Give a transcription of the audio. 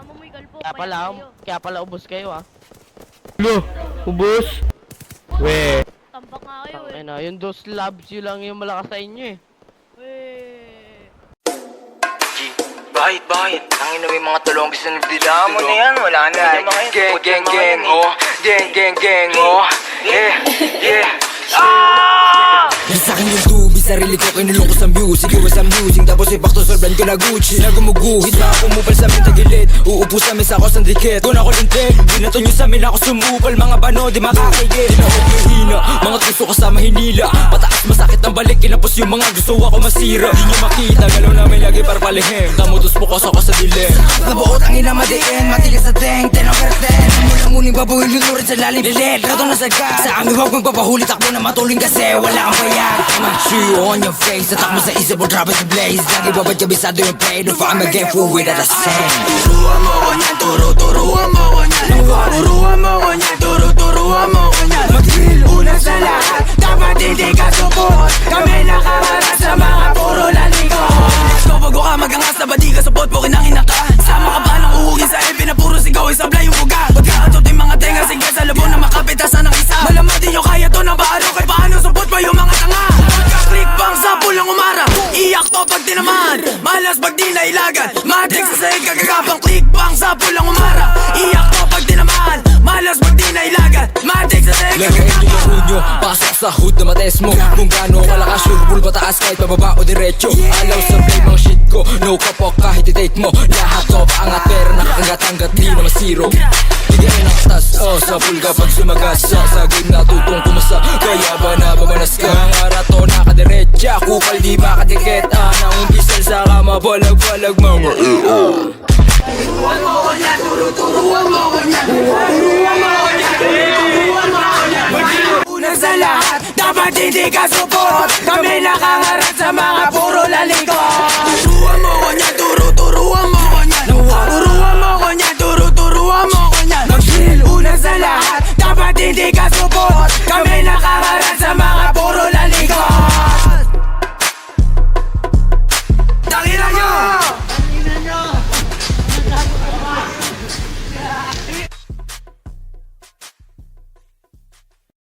Tama mo galpo. Kaya pala ubos kayo ah. Lo, ubos. We. Tambak nga kayo eh. Ayun na, yung dos labs yun lang yung malakas sa inyo eh. Bakit? Ang ina yung mga tulong gusto nagdila mo na yan, wala na. Gang, oh. Gang, oh. Yeah. Sa akin yung tubig, sarili ko kinulong ko sa music. Iwas ang music, tapos ay back to solve ko na Gucci. Nagumuguhit na ako mupal sa amin tagilid. Uupo sa mesa ko sa dikit. Doon ako lintik, binato nyo sa amin ako sumupal. Mga bano, di makakaigit. Di na ako hihina, mga tuso ko sa mahinila. Mataas masakit ang balik, kinapos yung mga gusto ako masira. Di nyo makita, galaw namin lagi para palihim. Kamutos po ko sa dilim. Nabuot ang ina madiin, matigas sa teng, 10 over 10. Mula-muling babuhin lunurin sa lalim lilit. Rato na sagad, sa amin huwag magpapahuli. Takbo na matuling kasi wala kang bayad. I'ma chew you on your face. Tatak mo sa isip mo, drop it to blaze. Lagi babad kabisado yung play. Don't find me again for without a cent. Turuan mo ko niyan, turuan mo ko niyan. Turuan mo ko niyan, turuan mo ko niyan. Mag-drill, una sa lahat, dapat hindi ka support. Kami nakaharap sa mga puro lalikot. So bago ka magangas na ba di ka support, po kinangina ka. Sama ka ba ng uhugin sa EP na puro sigaw, isablay yung buga. Pagkaatot yung mga tenga, sige sa labo na makapitasan ng isa. Malamang di nyo kaya to na baaro, kay paano support pa yung mga tanga. Pagka-click bang sa pulang umara, iyak to pag tinaman, malas pag di nailagan. Matrix sa sahig kagagapang click bang sa pulang umara, iyak to pag tinaman, malas pag di nailagan. Matrix sa sahig kagagapang nyo, pasok sa hood na mates mo. Kung gaano kalakas, sure bull pataas kahit pababa o diretso. Alaw sa play mga shit ko, no kapok kahit i-date mo. Lahat to paangat pero nakakagat-anggat di na masiro. Bigyan ng tas, sa pool kapag sumagasa. Sa game natutong pumasa, kaya ba nababanas ka? Ang arato nakadiretsa, kupal di makadikit. Nang umpisal sa kama, balag-balag mga turuan mo ko niya, turuan mo ko niya. Turuan mo ko niya, turuan mo ko niya. Una sa lahat, dapat hindi ka support. Kami nakaharap sa mga puro lalikot. Turuan mo ko niya, turuan mo